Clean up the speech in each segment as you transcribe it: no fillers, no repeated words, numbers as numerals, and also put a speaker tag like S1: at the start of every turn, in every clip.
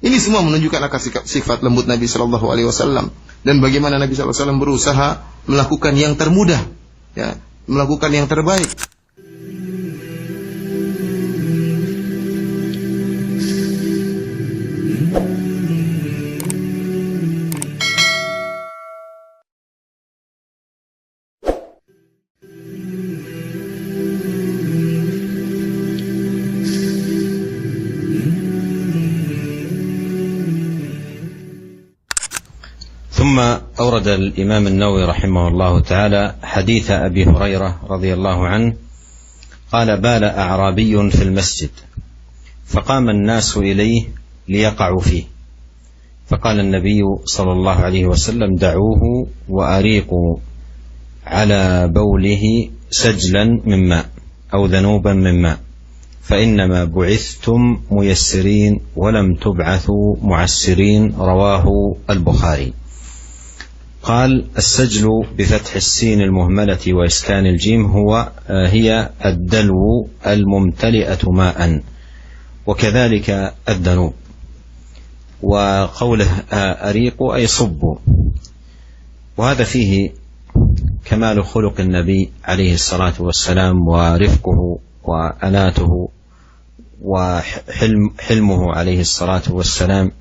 S1: Ini semua menunjukkan akan sifat lembut Nabi sallallahu alaihi wasallam dan bagaimana Nabi sallallahu alaihi wasallam berusaha melakukan yang termudah, ya, melakukan yang terbaik.
S2: ثم أورد الإمام النووي رحمه الله تعالى حديث أبي هريرة رضي الله عنه قال: بال أعرابي في المسجد فقام الناس إليه ليقعوا فيه، فقال النبي صلى الله عليه وسلم: دعوه وأريقوا على بوله سجلا من ماء أو ذنوبا من ماء، فإنما بعثتم ميسرين ولم تبعثوا معسرين. رواه البخاري. قال: السجل بفتح السين المهملة وإسكان الجيم هي الدلو الممتلئة ماء، وكذلك الذنوب. وقوله أريق أي صبوا، وهذا فيه كمال خلق النبي عليه الصلاة والسلام ورفقه وأناته وحلمه عليه الصلاة والسلام،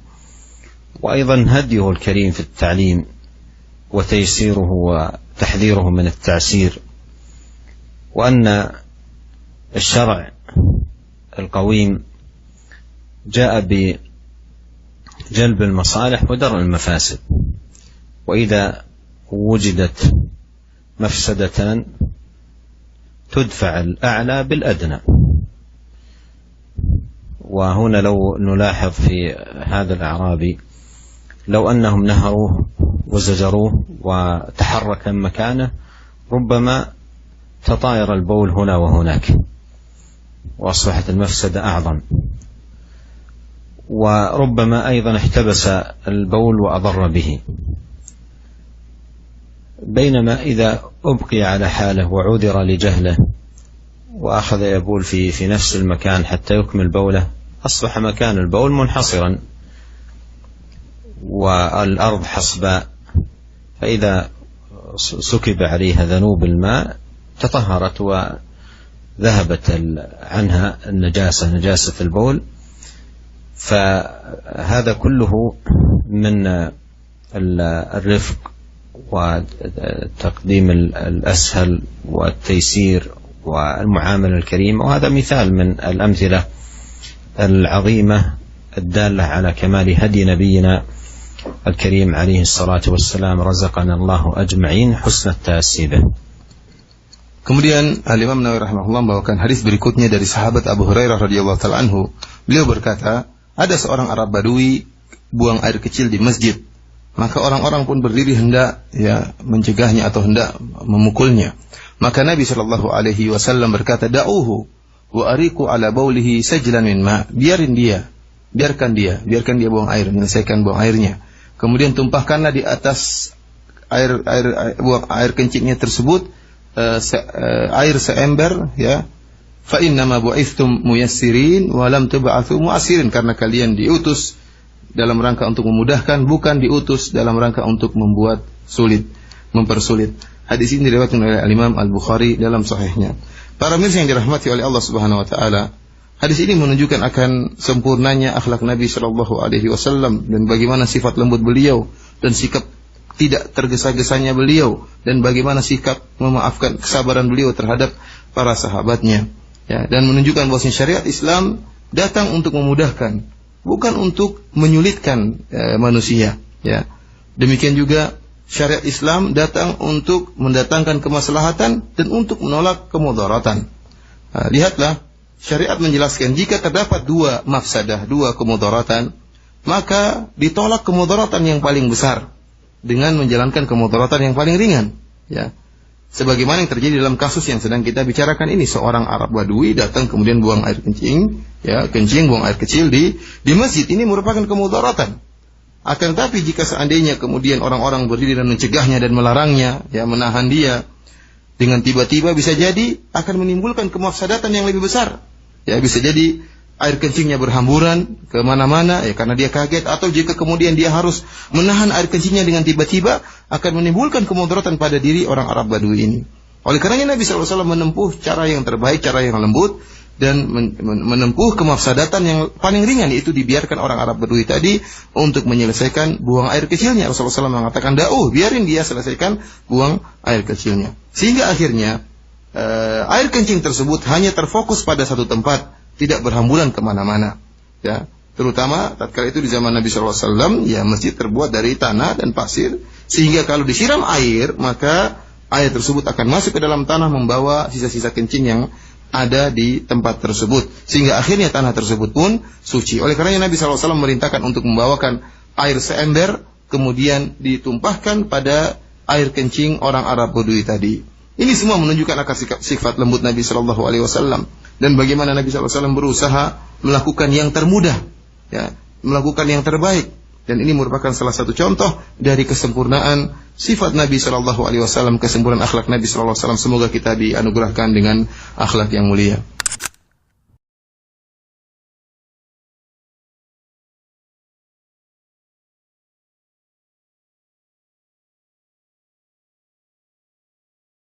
S2: وأيضا هديه الكريم في التعليم وتيسيره وتحذيره من التعسير، وأن الشرع القويم جاء بجلب المصالح ودرء المفاسد، وإذا وجدت مفسدتان تدفع الأعلى بالأدنى. وهنا لو نلاحظ في هذا الأعرابي لو أنهم نهروه وزجروه وتحرك مكانه ربما تطاير البول هنا وهناك وأصبحت المفسدة أعظم، وربما أيضا احتبس البول وأضر به. بينما إذا أبقي على حاله وعذر لجهله وأخذ يبول في نفس المكان حتى يكمل بوله، أصبح مكان البول منحصرا والأرض حصباء، فإذا سكب عليها ذنوب الماء تطهرت وذهبت عنها النجاسة، نجاسة البول. فهذا كله من الرفق وتقديم الأسهل والتيسير والمعاملة الكريمة، وهذا مثال من الأمثلة العظيمة الدالة على كمال هدي نبينا الكريم عليه الصلاة والسلام. رزقنا الله أجمعين حسن التأسي به.
S1: Kemudian Al-Imam Nawawi rahimahullah membawakan hadis berikutnya dari sahabat Abu Hurairah radhiyallahu taala anhu. Beliau berkata, ada seorang Arab Badui buang air kecil di masjid, maka orang-orang pun berdiri hendak mencegahnya atau hendak memukulnya. Maka Nabi sallallahu alaihi wasallam berkata, da'uhu wa ariqu ala baulihi sajlan min ma. Biarkan dia buang air, menyelesaikan buang airnya. Kemudian tumpahkanlah di atas buang air kencingnya tersebut air seember, ya. Fa innama bu'ithtum muyassirin wa lam tub'atsu mu'assirin, karena kalian diutus dalam rangka untuk memudahkan, bukan diutus dalam rangka untuk membuat sulit, mempersulit. Hadis ini diriwayatkan oleh Imam Al-Bukhari dalam sahihnya. Para mirsa yang dirahmati oleh Allah Subhanahu wa taala, hadis ini menunjukkan akan sempurnanya akhlak Nabi sallallahu alaihi wasallam dan bagaimana sifat lembut beliau dan sikap tidak tergesa-gesanya beliau dan bagaimana sikap memaafkan, kesabaran beliau terhadap para sahabatnya, ya, dan menunjukkan bahwa syariat Islam datang untuk memudahkan, bukan untuk menyulitkan manusia, ya. Demikian juga syariat Islam datang untuk mendatangkan kemaslahatan dan untuk menolak kemudaratan. Lihatlah, syariat menjelaskan jika terdapat dua mafsadah, dua kemudaratan, maka ditolak kemudaratan yang paling besar dengan menjalankan kemudaratan yang paling ringan, ya. Sebagaimana yang terjadi dalam kasus yang sedang kita bicarakan ini, seorang Arab Badui datang kemudian buang air kencing, ya, buang air kecil di masjid. Ini merupakan kemudaratan. Akan tetapi jika seandainya kemudian orang-orang berdiri dan mencegahnya dan melarangnya, ya, menahan dia, dengan tiba-tiba bisa jadi akan menimbulkan kemafsadatan yang lebih besar. Ya, bisa jadi air kencingnya berhamburan kemana-mana, ya karena dia kaget, atau jika kemudian dia harus menahan air kencingnya dengan tiba-tiba, akan menimbulkan kemudaratan pada diri orang Arab Badui ini. Oleh karenanya Nabi SAW menempuh cara yang terbaik, cara yang lembut, dan menempuh kemafsadatan yang paling ringan, yaitu dibiarkan orang Arab Badui tadi untuk menyelesaikan buang air kecilnya. Rasulullah SAW mengatakan, biarin dia selesaikan buang air kecilnya. Sehingga akhirnya air kencing tersebut hanya terfokus pada satu tempat, tidak berhamburan kemana-mana. Ya, terutama tatkala itu di zaman Nabi SAW, ya masjid terbuat dari tanah dan pasir, sehingga kalau disiram air, maka air tersebut akan masuk ke dalam tanah, membawa sisa-sisa kencing yang ada di tempat tersebut, sehingga akhirnya tanah tersebut pun suci. Oleh karenanya Nabi SAW memerintahkan untuk membawakan air seember, kemudian ditumpahkan pada air kencing orang Arab Badui tadi. Ini semua menunjukkan akan sifat lembut Nabi SAW, dan bagaimana Nabi SAW berusaha melakukan yang termudah, ya, melakukan yang terbaik. Dan ini merupakan salah satu contoh dari kesempurnaan sifat Nabi SAW, kesempurnaan akhlak Nabi SAW. Semoga kita dianugerahkan dengan akhlak yang mulia.